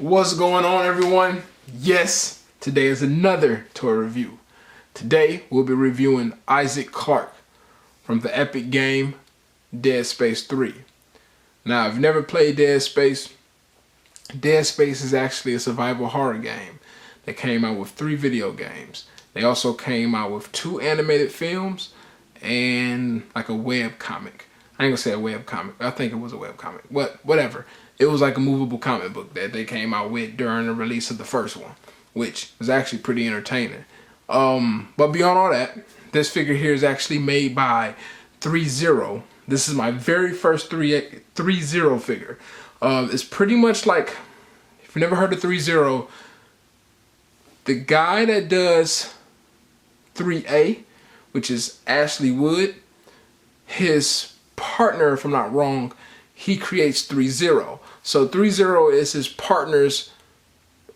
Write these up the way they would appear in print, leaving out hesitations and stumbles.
What's going on, everyone? Yes, today is another toy review. Today we'll be reviewing Isaac Clarke from the epic game Dead Space 3. Now, if you've never played Dead Space is actually a survival horror game that came out with 3 video games. They also came out with 2 animated films and like a web comic. I ain't gonna say a web comic. I think it was a web comic. Whatever. It was like a movable comic book that they came out with during the release of the first one, which was actually pretty entertaining. But beyond all that, this figure here is actually made by Threezero. This is my very first Threezero figure. It's pretty much like, if you've never heard of Threezero, the guy that does 3A, which is Ashley Wood, his partner, if I'm not wrong, he creates Threezero. So Threezero is his partner's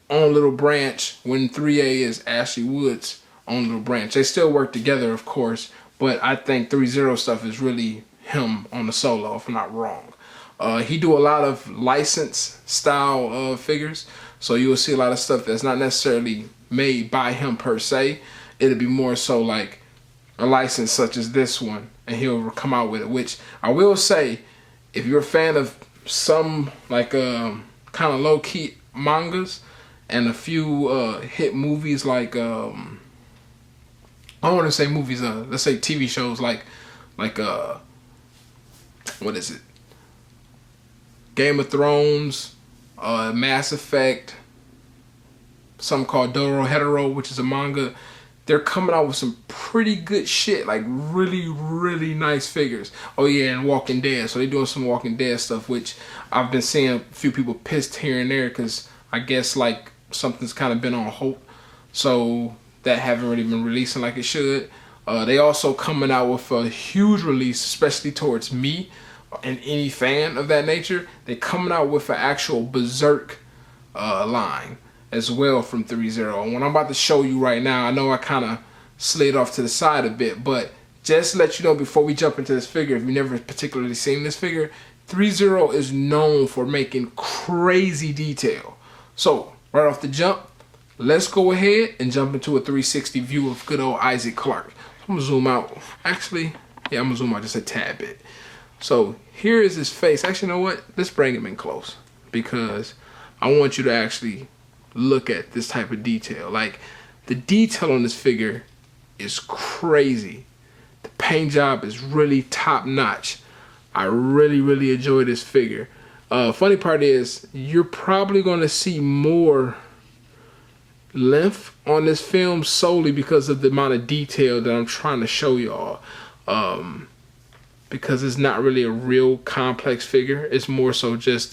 own little branch, when 3A is Ashley Wood's own little branch. They still work together, of course, but I think Threezero stuff is really him on the solo, if I'm not wrong. He do a lot of license style figures, so you will see a lot of stuff that's not necessarily made by him per se. It'll be more so like a license such as this one, and he'll come out with it, which I will say, if you're a fan of some like kind of low-key mangas and a few hit movies like I don't want to say movies, let's say TV shows like what is it? Game of Thrones, Mass Effect, something called Dorohedoro, which is a manga. They're coming out with some pretty good shit, like really nice figures. Oh yeah, and Walking Dead. So they're doing some Walking Dead stuff, which I've been seeing a few people pissed here and there because I guess like something's kind of been on hold. So that haven't really been releasing like it should. They also coming out with a huge release, especially towards me and any fan of that nature. They're coming out with an actual Berserk line as well from Threezero. And what I'm about to show you right now, I know I kind of slid off to the side a bit, but just to let you know before we jump into this figure, if you've never particularly seen this figure, Threezero is known for making crazy detail. So right off the jump, let's go ahead and jump into a 360 view of good old Isaac Clarke. I'm gonna zoom out. Actually, yeah, I'm gonna zoom out just a tad bit. So here is his face. Actually, you know what? Let's bring him in close because I want you to actually look at this type of detail. Like, the detail on this figure is crazy. The paint job is really top notch. I really enjoy this figure. Funny part is, you're probably gonna see more length on this film solely because of the amount of detail that I'm trying to show y'all. Because it's not really a real complex figure. It's more so just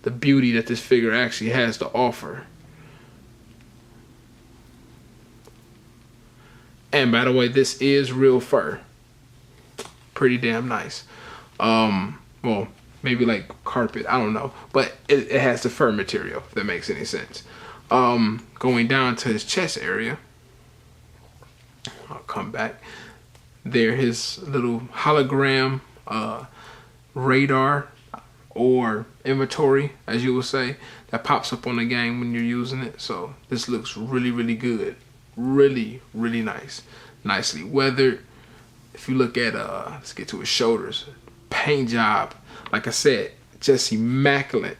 the beauty that this figure actually has to offer. And by the way, this is real fur. Pretty damn nice. Well, maybe like carpet, I don't know. But it has the fur material, if that makes any sense. Going down to his chest area. I'll come back. There, his little hologram radar or inventory, as you will say, that pops up on the game when you're using it. So this looks really good. Really nice. Nicely weathered. If you look at let's get to his shoulders. Paint job, like I said, just immaculate.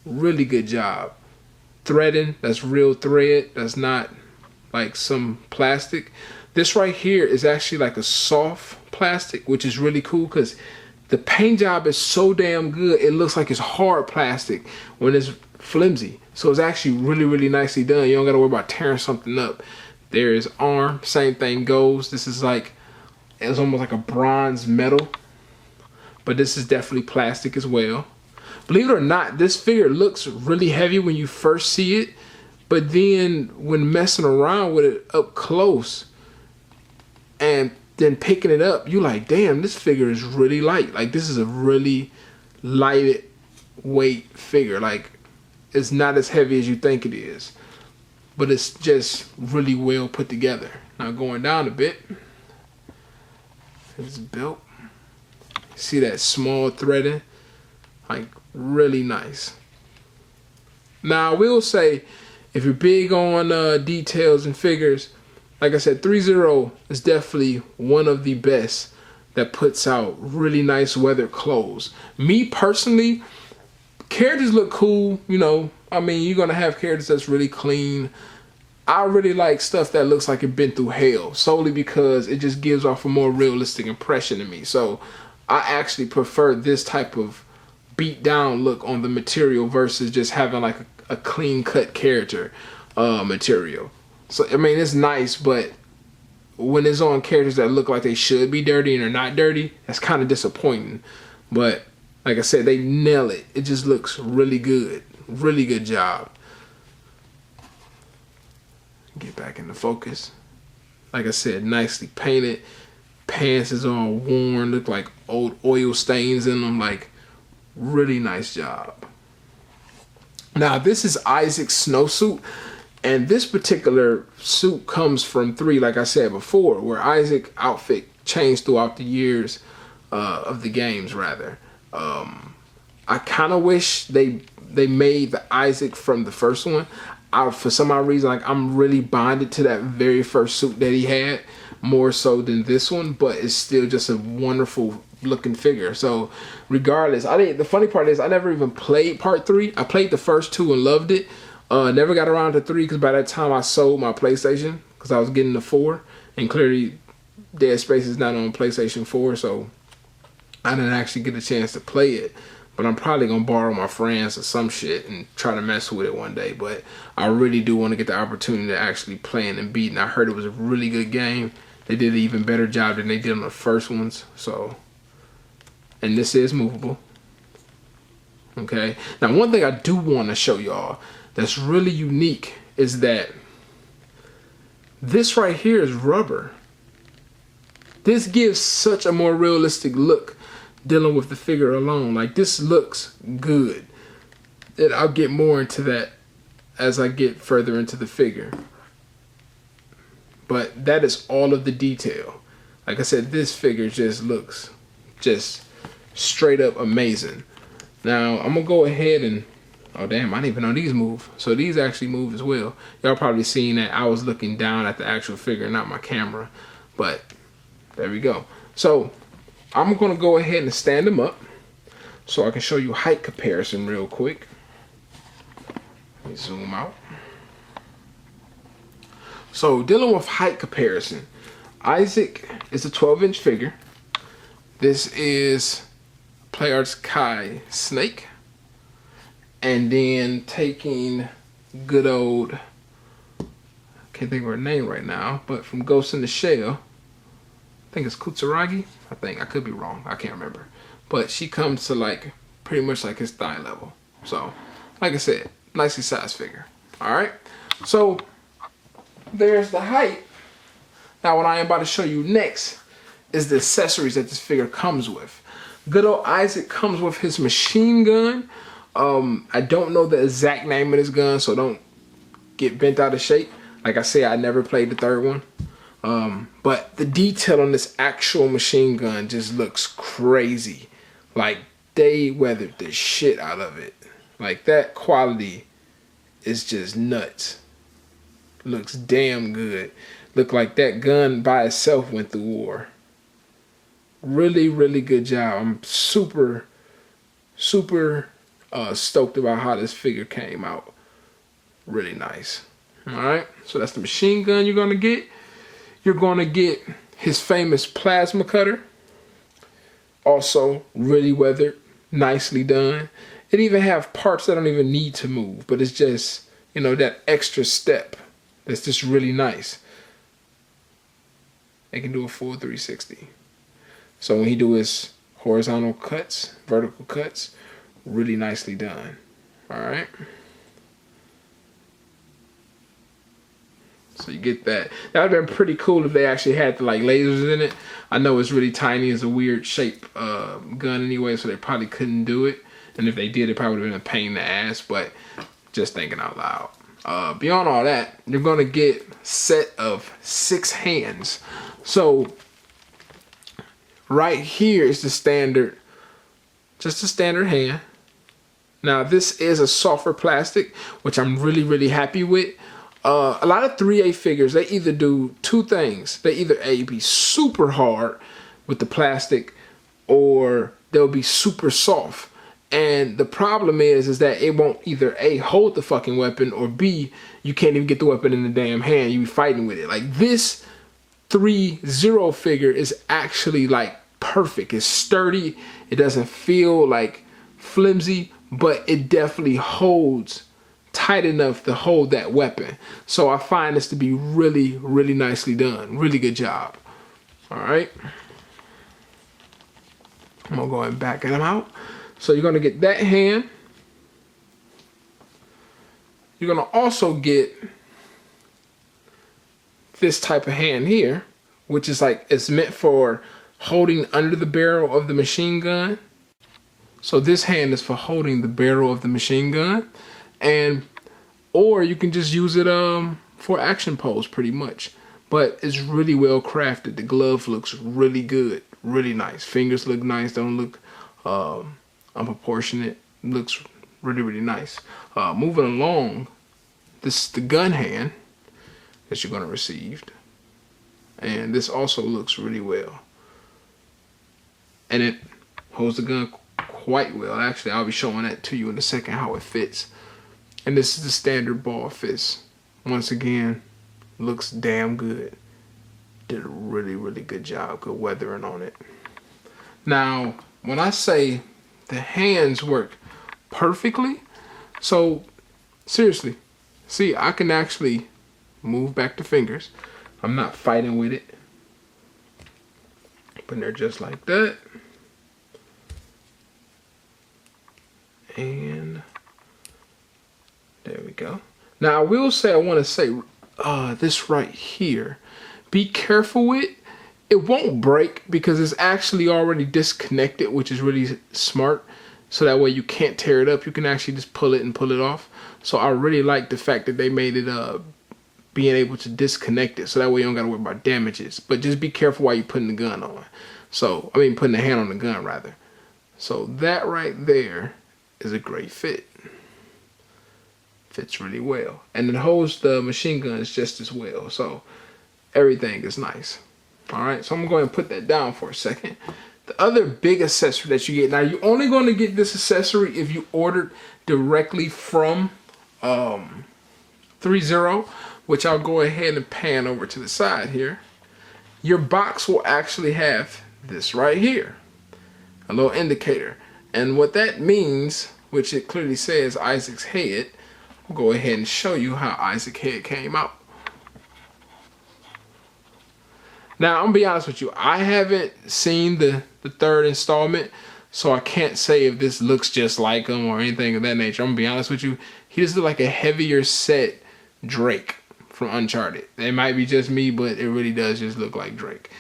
Really good job. Threading, that's real thread. That's not like some plastic. This right here is actually like a soft plastic, which is really cool because the paint job is so damn good. It looks like it's hard plastic when it's flimsy. So it's actually really nicely done. You don't gotta worry about tearing something up. There is arm, same thing goes. This is like, it's almost like a bronze metal, but this is definitely plastic as well. Believe it or not, this figure looks really heavy when you first see it, but then when messing around with it up close and then picking it up, you like, damn, this figure is really light. Like, this is a really lightweight figure. Like, it's not as heavy as you think it is, but it's just really well put together. Now going down a bit, his belt. See that small threading? Like, really nice. Now I will say, if you're big on details and figures, like I said, Threezero is definitely one of the best that puts out really nice weathered clothes. Me personally, characters look cool, you know. I mean, you're gonna have characters that's really clean. I really like stuff that looks like it's been through hell, solely because it just gives off a more realistic impression to me. So I actually prefer this type of beat down look on the material versus just having like a clean cut character material. So I mean, it's nice, but when it's on characters that look like they should be dirty and are not dirty, that's kind of disappointing. But like I said, they nail it. It just looks really good. Really good job. Get back into focus. Like I said, nicely painted. Pants is all worn. Look like old oil stains in them. Like, really nice job. Now, this is Isaac's snowsuit. And this particular suit comes from 3, like I said before, where Isaac's outfit changed throughout the years of the games, rather. I kind of wish they made the Isaac from the first one. For some odd reason, like, I'm really bonded to that very first suit that he had, more so than this one, but it's still just a wonderful looking figure. So regardless, the funny part is I never even played part 3. I played the first 2 and loved it. Never got around to 3 because by that time I sold my PlayStation because I was getting the 4, and clearly Dead Space is not on PlayStation 4, so I didn't actually get a chance to play it. But I'm probably gonna borrow my friends or some shit and try to mess with it one day. But I really do want to get the opportunity to actually play it and beat it. And I heard it was a really good game. They did an even better job than they did on the first ones. So, and this is movable. Okay. Now, one thing I do want to show y'all that's really unique is that this right here is rubber. This gives such a more realistic look dealing with the figure alone. Like, this looks good. And I'll get more into that as I get further into the figure. But that is all of the detail. Like I said, this figure just looks just straight up amazing. Now, I'm gonna go ahead and, oh damn, I didn't even know these move. So these actually move as well. Y'all probably seen that I was looking down at the actual figure, not my camera. But there we go. So I'm gonna go ahead and stand them up so I can show you height comparison real quick. Let me zoom out. So dealing with height comparison, Isaac is a 12-inch figure. This is PlayArt's Kai Snake. And then taking good old, I can't think of her name right now, but from Ghost in the Shell, I think it's Kutsuragi. I could be wrong. I can't remember. But she comes to like pretty much like his thigh level. So, like I said, nicely sized figure. All right. So there's the height. Now, what I am about to show you next is the accessories that this figure comes with. Good old Isaac comes with his machine gun. I don't know the exact name of this gun, so don't get bent out of shape. Like I say, I never played the third one. But the detail on this actual machine gun just looks crazy. Like, they weathered the shit out of it. Like, that quality is just nuts. Looks damn good. Look like that gun by itself went through war. Really, really good job. I'm super stoked about how this figure came out. Really nice. Alright, so that's the machine gun you're gonna get. You're gonna get his famous plasma cutter. Also really weathered, nicely done. It even have parts that don't even need to move, but it's just, you know, that extra step that's just really nice. They can do a full 360. So when he do his horizontal cuts, vertical cuts, really nicely done. All right. So you get that. That would have been pretty cool if they actually had the like lasers in it. I know it's really tiny. It's a weird shape gun anyway, so they probably couldn't do it. And if they did, it probably would have been a pain in the ass, but just thinking out loud. Beyond all that, you're going to get a set of 6 hands. So right here is the standard, just a standard hand. Now this is a softer plastic, which I'm really happy with. A lot of 3A figures, they either do two things. They either A, be super hard with the plastic, or they'll be super soft. And the problem is that it won't either A, hold the fucking weapon, or B, you can't even get the weapon in the damn hand. You be fighting with it. Like this Threezero figure is actually like perfect. It's sturdy. It doesn't feel like flimsy, but it definitely holds tight enough to hold that weapon. So I find this to be really nicely done. Really good job. All right. I'm gonna go ahead and back him out. So you're gonna get that hand. You're gonna also get this type of hand here, which is like, it's meant for holding under the barrel of the machine gun. So this hand is for holding the barrel of the machine gun, or you can just use it for action pose pretty much. But it's really well crafted. The glove looks really good, really nice. Fingers look nice, don't look unproportionate. Looks really nice. Moving along, this is the gun hand that you're gonna receive, and this also looks really well, and it holds the gun quite well. Actually, I'll be showing that to you in a second, how it fits. And this is the standard ball fist. Once again, looks damn good. Did a really good job. Good weathering on it. Now, when I say the hands work perfectly, so seriously, see, I can actually move back the fingers. I'm not fighting with it. Putting there just like that. And there we go. Now I will say, I want to say this right here, be careful with. It won't break because it's actually already disconnected, which is really smart. So that way you can't tear it up. You can actually just pull it and pull it off. So I really like the fact that they made it being able to disconnect it. So that way you don't got to worry about damages. But just be careful while you're putting the gun on. So, I mean, putting the hand on the gun rather. So that right there is a great fit. Fits really well. And it holds the machine guns just as well. So everything is nice. All right, so I'm going to put that down for a second. The other big accessory that you get, now you're only going to get this accessory if you ordered directly from Threezero, which I'll go ahead and pan over to the side here. Your box will actually have this right here, a little indicator. And what that means, which it clearly says Isaac's head, I'll go ahead and show you how Isaac's head came out. Now, I'm gonna be honest with you, I haven't seen the third installment, so I can't say if this looks just like him or anything of that nature. I'm gonna be honest with you, he just looks like a heavier set Drake from Uncharted. It might be just me, but it really does just look like Drake.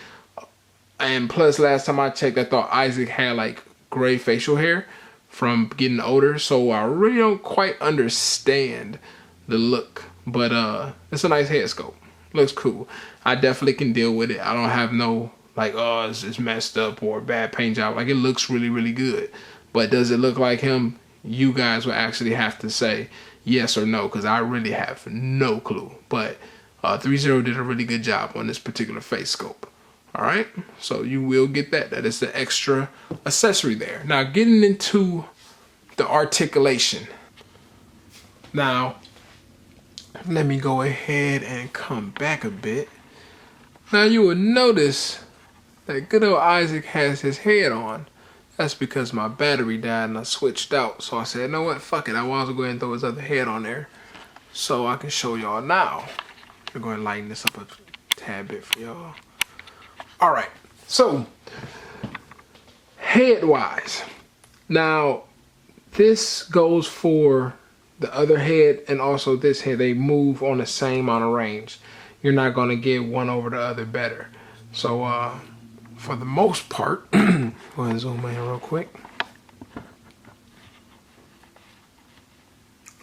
And plus, last time I checked, I thought Isaac had like gray facial hair from getting older, so I really don't quite understand the look. But it's a nice head sculpt. Looks cool. I definitely can deal with it. I don't have no like, oh, it's messed up or bad paint job. Like, it looks really good. But does it look like him? You guys will actually have to say yes or no, because I really have no clue. But Threezero did a really good job on this particular face sculpt. All right, so you will get that. That is the extra accessory there. Now, getting into the articulation. Now, let me go ahead and come back a bit. Now, you will notice that good old Isaac has his head on. That's because my battery died and I switched out. So I said, you know what, fuck it. I want to go ahead and throw his other head on there so I can show y'all now. I'm going to lighten this up a tad bit for y'all. All right, so head-wise. Now, this goes for the other head and also this head. They move on the same amount of range. You're not going to get one over the other better. So, for the most part, go ahead and zoom in real quick.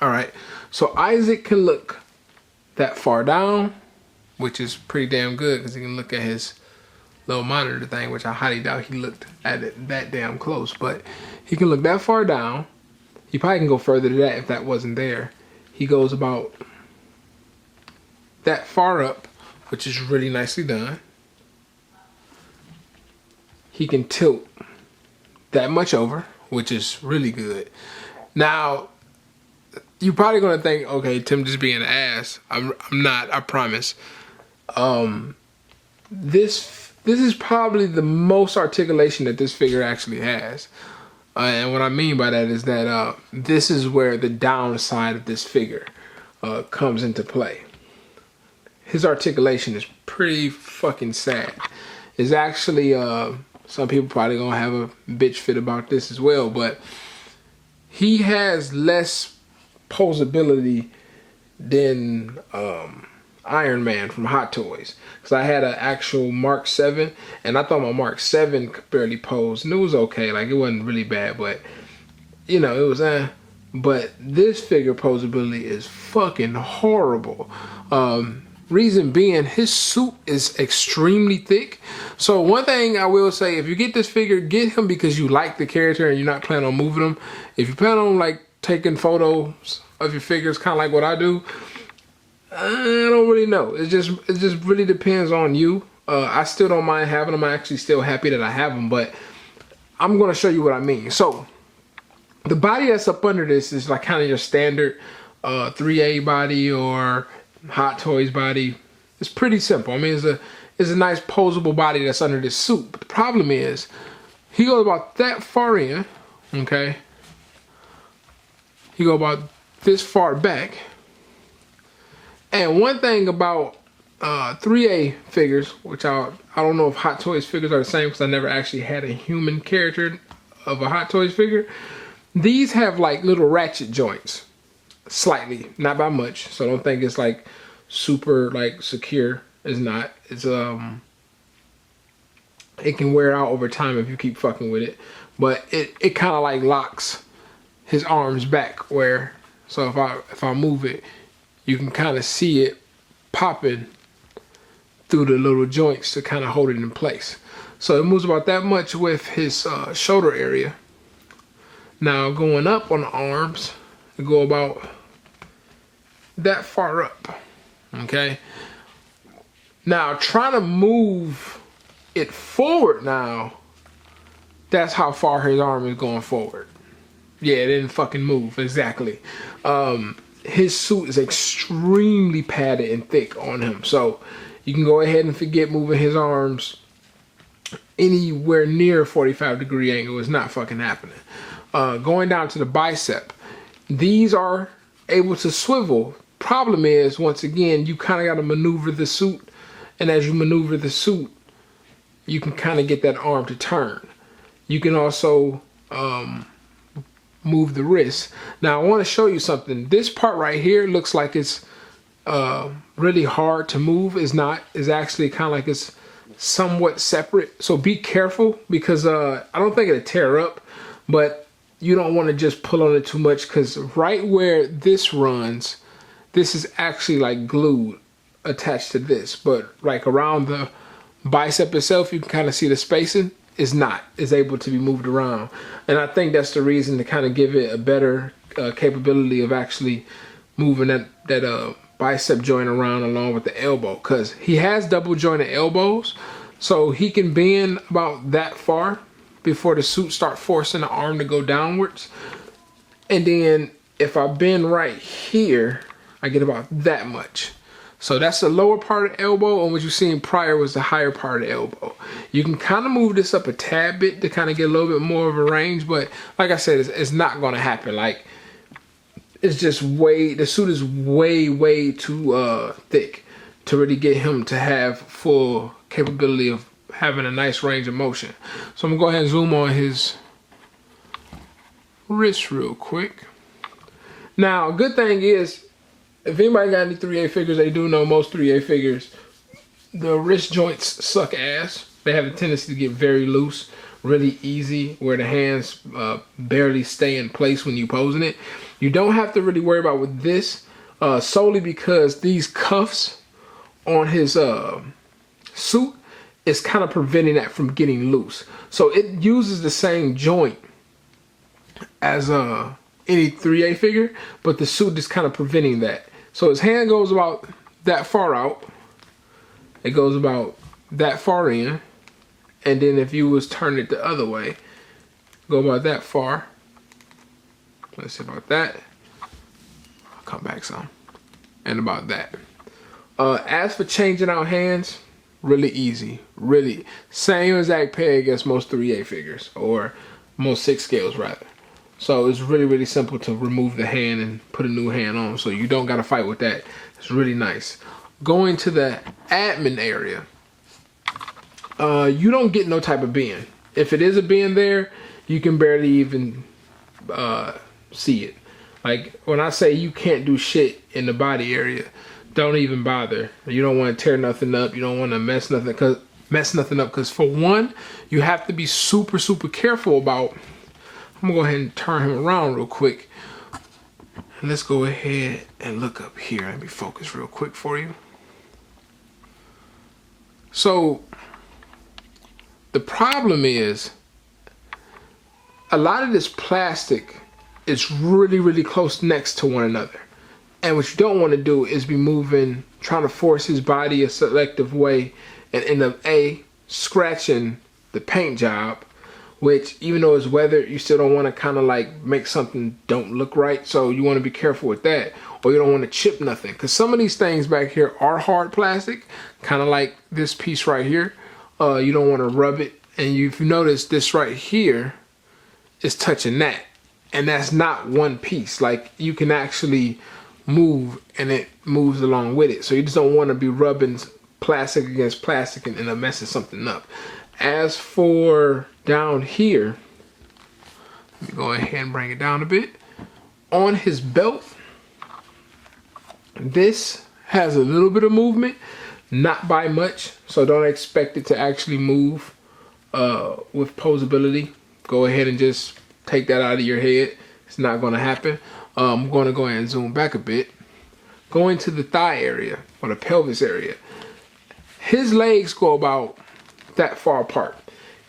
All right, so Isaac can look that far down, which is pretty damn good because he can look at his little monitor thing, which I highly doubt he looked at it that damn close, but he can look that far down. He probably can go further to that if that wasn't there. He goes about that far up, which is really nicely done. He can tilt that much over, which is really good. Now, you're probably gonna think, okay, Tim just being an ass. I'm not, I promise. This is probably the most articulation that this figure actually has. And what I mean by that is that this is where the downside of this figure comes into play. His articulation is pretty fucking sad. It's actually, some people probably gonna have a bitch fit about this as well, but he has less posability than Iron Man from Hot Toys. Because I had an actual Mark 7, and I thought my Mark 7 could barely pose. And it was okay, like it wasn't really bad, but you know, it was But this figure posability is fucking horrible. Reason being, his suit is extremely thick. So one thing I will say, if you get this figure, get him because you like the character and you're not planning on moving him. If you plan on like taking photos of your figures, kind of like what I do, I don't really know. It just really depends on you. I still don't mind having them. I'm actually still happy that I have them, but I'm gonna show you what I mean. So the body that's up under this is like kind of your standard 3A body or Hot Toys body. It's pretty simple. I mean, it's a nice posable body that's under this suit. But the problem is, he goes about that far in, okay? He goes about this far back. And one thing about 3A figures, which I don't know if Hot Toys figures are the same because I never actually had a human character of a Hot Toys figure. These have like little ratchet joints. Slightly, not by much, so don't think it's like super like secure. It's not. It's it can wear out over time if you keep fucking with it, but it kind of like locks his arms back where, so if I move it, you can kind of see it popping through the little joints to kind of hold it in place. So it moves about that much with his shoulder area. Now going up on the arms, it go about that far up, okay? Now trying to move it forward now, that's how far his arm is going forward. Yeah, it didn't fucking move, exactly. His suit is extremely padded and thick on him, so you can go ahead and forget moving his arms anywhere near 45-degree angle. Is not fucking happening. Going down to the bicep, these are able to swivel. Problem is, once again, you kind of got to maneuver the suit, and as you maneuver the suit, you can kind of get that arm to turn. You can also move the wrist. Now I want to show you something. This part right here looks like it's really hard to move. It's not. It's actually kind of like it's somewhat separate. So be careful, because I don't think it'll tear up, but you don't want to just pull on it too much, because right where this runs, this is actually like glued attached to this, but like around the bicep itself, you can kind of see the spacing is not. It's able to be moved around. And I think that's the reason to kind of give it a better capability of actually moving that bicep joint around along with the elbow, because he has double jointed elbows, so he can bend about that far before the suit start forcing the arm to go downwards. And then if I bend right here, I get about that much. So that's the lower part of the elbow, and what you seen prior was the higher part of the elbow. You can kind of move this up a tad bit to kind of get a little bit more of a range, but like I said, it's not going to happen. Like, it's just the suit is way too thick to really get him to have full capability of having a nice range of motion. So I'm gonna go ahead and zoom on his wrist real quick. Now, good thing is, if anybody got any 3A figures, they do know most 3A figures, the wrist joints suck ass. They have a tendency to get very loose, really easy, where the hands barely stay in place when you're posing it. You don't have to really worry about with this, solely because these cuffs on his suit is kind of preventing that from getting loose. So it uses the same joint as any 3A figure, but the suit is kind of preventing that. So his hand goes about that far out. It goes about that far in. And then if you was turning it the other way, go about that far. Let's see about that. I'll come back some. And about that. As for changing out hands, really easy. Really. Same exact peg as most 3A figures. Or most 6 scales rather. So it's really, really simple to remove the hand and put a new hand on. So you don't got to fight with that. It's really nice. Going to the admin area. You don't get no type of bend. If it is a bend there, you can barely even see it. Like when I say you can't do shit in the body area, don't even bother. You don't want to tear nothing up. You don't want to mess nothing up. Because for one, you have to be super, super careful about. I'm gonna go ahead and turn him around real quick. Let's go ahead and look up here. Let me focus real quick for you. So the problem is a lot of this plastic is really, really close next to one another. And what you don't want to do is be moving, trying to force his body a selective way and end up scratching the paint job, which even though it's weathered, you still don't want to kind of like make something don't look right. So you want to be careful with that, or you don't want to chip nothing. Because some of these things back here are hard plastic, kind of like this piece right here. You don't want to rub it. And if you notice, this right here is touching that. And that's not one piece. Like you can actually move and it moves along with it. So you just don't want to be rubbing plastic against plastic and end up messing something up. As for down here, let me go ahead and bring it down a bit. On his belt, this has a little bit of movement, not by much, so don't expect it to actually move with posability. Go ahead and just take that out of your head. It's not going to happen. I'm going to go ahead and zoom back a bit. Going to the thigh area or the pelvis area. His legs go about that far apart.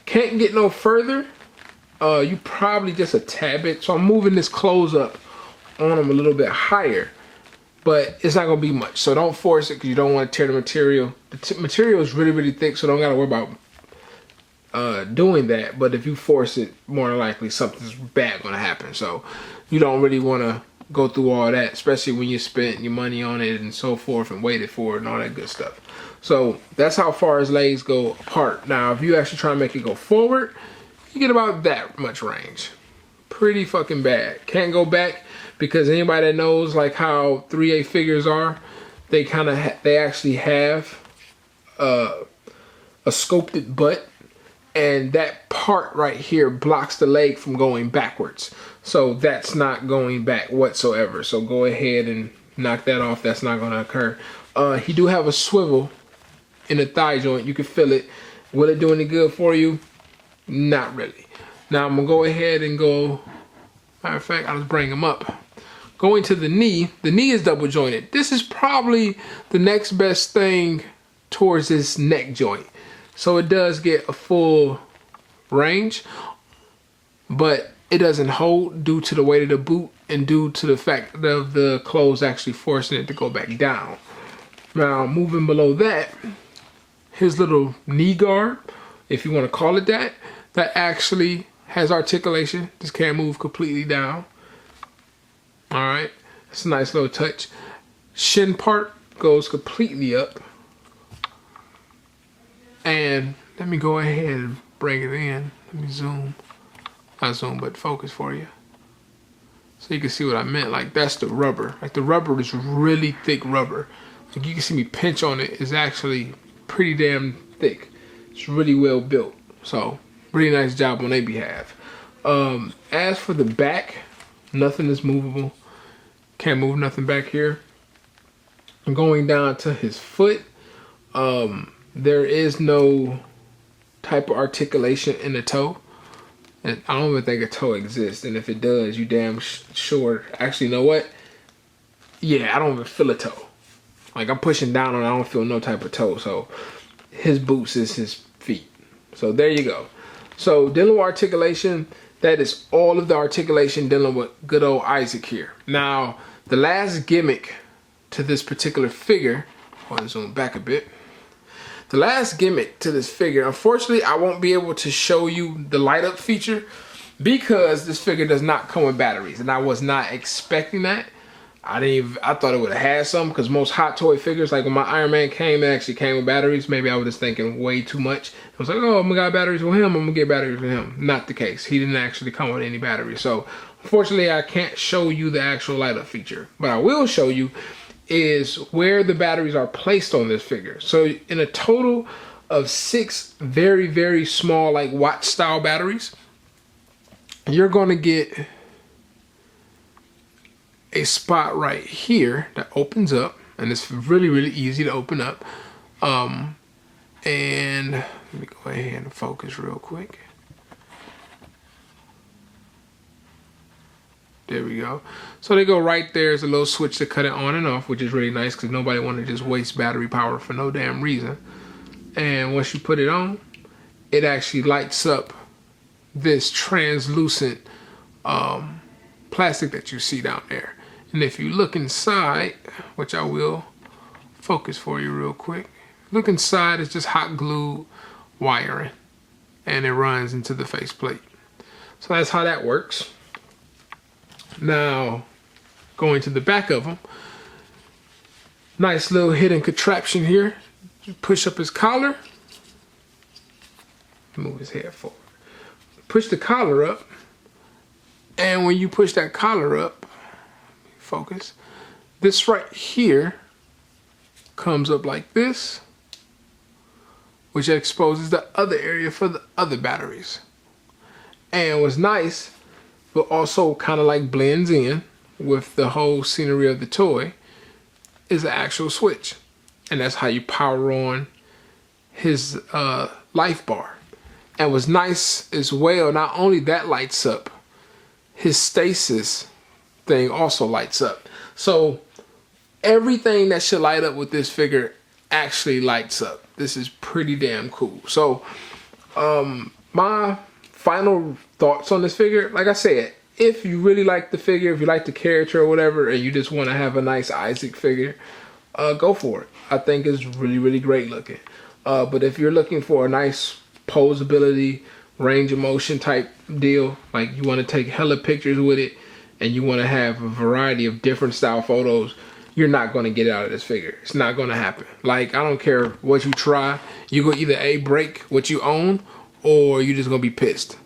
Can't get no further. You probably just a tad bit. So I'm moving this close up on him a little bit higher, but it's not gonna be much. So don't force it because you don't want to tear the material. The material is really, really thick, so don't gotta worry about doing that. But if you force it, more than likely something's bad gonna happen. So you don't really want to go through all that, especially when you spent your money on it and so forth and waited for it and all that good stuff. So that's how far his legs go apart. Now, if you actually try to make it go forward, you get about that much range. Pretty fucking bad. Can't go back because anybody that knows like how 3A figures are, they kind of they actually have a sculpted butt, and that part right here blocks the leg from going backwards. So that's not going back whatsoever. So go ahead and knock that off. That's not going to occur. He do have a swivel in the thigh joint. You can feel it. Will it do any good for you? Not really. Now I'm gonna go ahead and go, matter of fact, I'll just bring him up. Going to the knee is double jointed. This is probably the next best thing towards this neck joint. So it does get a full range, but it doesn't hold due to the weight of the boot and due to the fact of the clothes actually forcing it to go back down. Now moving below that, his little knee guard, if you want to call it that, that actually has articulation. Just can't move completely down. All right, it's a nice little touch. Shin part goes completely up. And let me go ahead and bring it in. Let me zoom. Not zoom, but focus for you. So you can see what I meant. Like that's the rubber. Like the rubber is really thick rubber. Like you can see me pinch on it. It's actually pretty damn thick. It's really well built. So really nice job on their behalf. As for the back, nothing is movable. Can't move nothing back here. Going down to his foot, there is no type of articulation in the toe. And I don't even think a toe exists. And if it does, you damn sure. Actually, you know what? Yeah, I don't even feel a toe. Like I'm pushing down on it, I don't feel no type of toe. So his boots is his feet. So there you go. So dealing with articulation, that is all of the articulation dealing with good old Isaac here. Now, the last gimmick to this particular figure, I want to zoom back a bit. The last gimmick to this figure, unfortunately, I won't be able to show you the light up feature because this figure does not come with batteries, and I was not expecting that. I thought it would have had some, because most Hot Toy figures, like when my Iron Man came, it actually came with batteries. Maybe I was just thinking way too much. I was like, oh, I'm gonna get batteries for him, I'm gonna get batteries for him. Not the case. He didn't actually come with any batteries. So unfortunately, I can't show you the actual light up feature. But I will show you is where the batteries are placed on this figure. So in a total of 6 very, very small, like watch style batteries, you're gonna get a spot right here that opens up, and it's really, really easy to open up. And let me go ahead and focus real quick. There we go. So they go right there. There's a little switch to cut it on and off, which is really nice because nobody wants to just waste battery power for no damn reason. And once you put it on, it actually lights up this translucent plastic that you see down there. And if you look inside, which I will focus for you real quick, look inside, it's just hot glue wiring, and it runs into the faceplate. So that's how that works. Now, going to the back of them, nice little hidden contraption here. You push up his collar, move his head forward, push the collar up, and when you push that collar up, focus, this right here comes up like this, which exposes the other area for the other batteries. And what's nice, but also kind of like blends in with the whole scenery of the toy, is the actual switch. And that's how you power on his life bar. And what's nice as well, not only that lights up, his stasis thing also lights up. So everything that should light up with this figure actually lights up. This is pretty damn cool. So my final thoughts on this figure, like I said, if you really like the figure, if you like the character or whatever, and you just want to have a nice Isaac figure, go for it. I think it's really, really great looking. But if you're looking for a nice posability, range of motion type deal, like you want to take hella pictures with it, and you want to have a variety of different style photos, you're not going to get it out of this figure. It's not going to happen. Like, I don't care what you try, you're going to either A, break what you own, or you're just going to be pissed.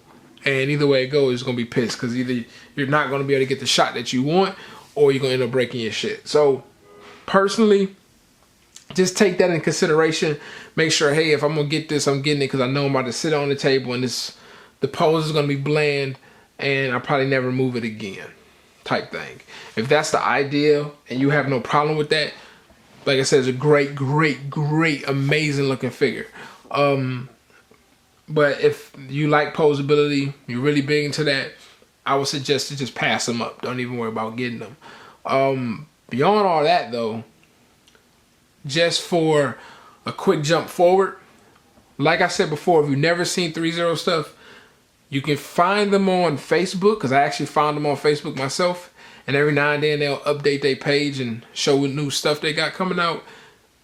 And either way it goes, you're going to be pissed, because either you're not going to be able to get the shot that you want, or you're going to end up breaking your shit. So personally, just take that in consideration. Make sure, hey, if I'm going to get this, I'm getting it because I know I'm about to sit on the table and the pose is going to be bland and I'll probably never move it again, type thing. If that's the idea and you have no problem with that, like I said, it's a great, great, great, amazing looking figure. But if you like posability, you're really big into that, I would suggest to just pass them up. Don't even worry about getting them. Beyond all that though, just for a quick jump forward, like I said before, if you've never seen Threezero stuff, you can find them on Facebook, because I actually found them on Facebook myself, and every now and then they'll update their page and show what new stuff they got coming out.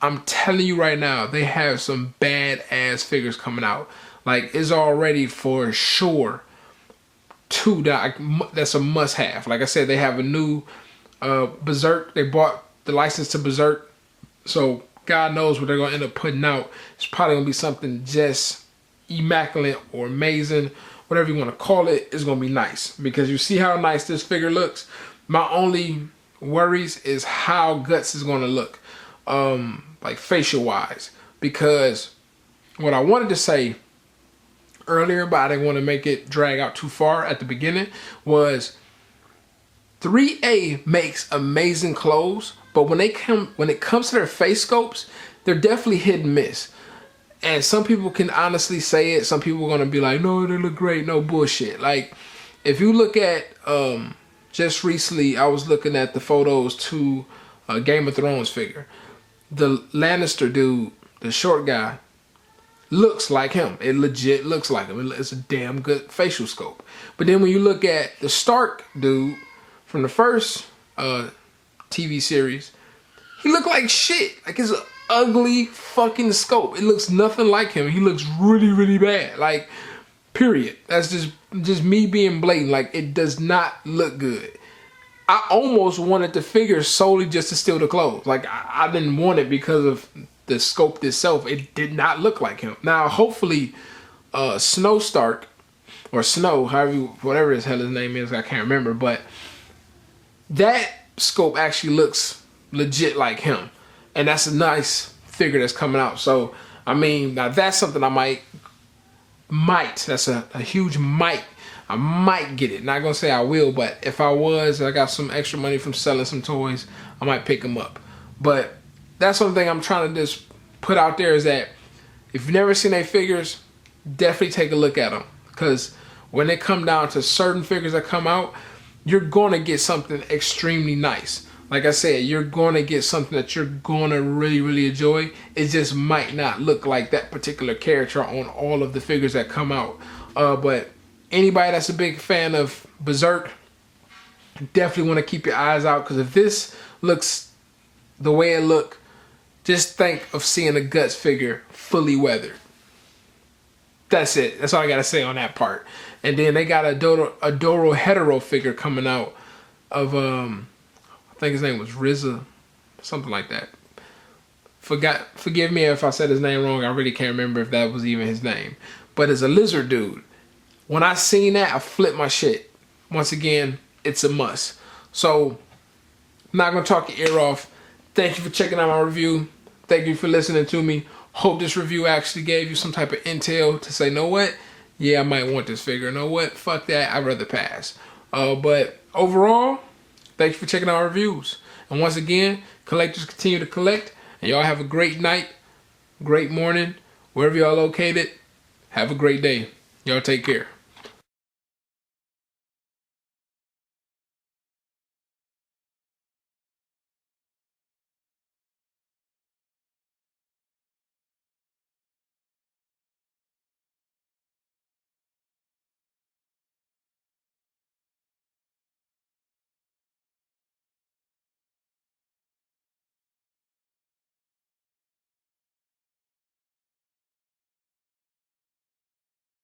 I'm telling you right now, they have some badass figures coming out. Like, it's already for sure two that's a must-have. Like I said, they have a new Berserk. They bought the license to Berserk, so God knows what they're going to end up putting out. It's probably going to be something just immaculate or amazing, whatever you want to call it. It's going to be nice, because you see how nice this figure looks. My only worries is how Guts is going to look, like facial wise, because what I wanted to say earlier, but I didn't want to make it drag out too far at the beginning, was 3A makes amazing clothes, but when it comes to their face sculpts, they're definitely hit and miss. And some people can honestly say it. Some people are going to be like, no, they look great. No bullshit. Like, if you look at, just recently, I was looking at the photos to a Game of Thrones figure. The Lannister dude, the short guy, looks like him. It legit looks like him. It's a damn good facial sculpt. But then when you look at the Stark dude from the first TV series, he looked like shit. Like, it's an ugly fucking sculpt. It looks nothing like him. He looks really, really bad. Like, period. That's just me being blatant. Like, it does not look good. I almost wanted the figure solely just to steal the clothes. Like, I didn't want it because of the sculpt itself. It did not look like him. Now, hopefully, Snow Stark, or Snow, whatever his hell his name is, I can't remember, but that sculpt actually looks legit like him. And that's a nice figure that's coming out. So, I mean, now that's something I might, that's a huge might. I might get it. Not gonna say I will, but if I was, I got some extra money from selling some toys, I might pick them up. But that's one thing I'm trying to just put out there, is that if you've never seen their figures, definitely take a look at them. Because when they come down to certain figures that come out, you're gonna get something extremely nice. Like I said, you're gonna get something that you're gonna really, really enjoy. It just might not look like that particular character on all of the figures that come out. But anybody that's a big fan of Berserk, definitely want to keep your eyes out, because if this looks the way it look, just think of seeing a Guts figure fully weathered. That's it. That's all I gotta say on that part. And then they got a Doro Hetero figure coming out of I think his name was RZA, something like that. Forgive me if I said his name wrong. I really can't remember if that was even his name. But it's a lizard dude. When I seen that, I flipped my shit. Once again, it's a must. So, I'm not going to talk your ear off. Thank you for checking out my review. Thank you for listening to me. Hope this review actually gave you some type of intel to say, know what? Yeah, I might want this figure. Know what? Fuck that. I'd rather pass. But overall, thank you for checking out our reviews. And once again, collectors continue to collect. And y'all have a great night, great morning, wherever y'all located. Have a great day. Y'all take care.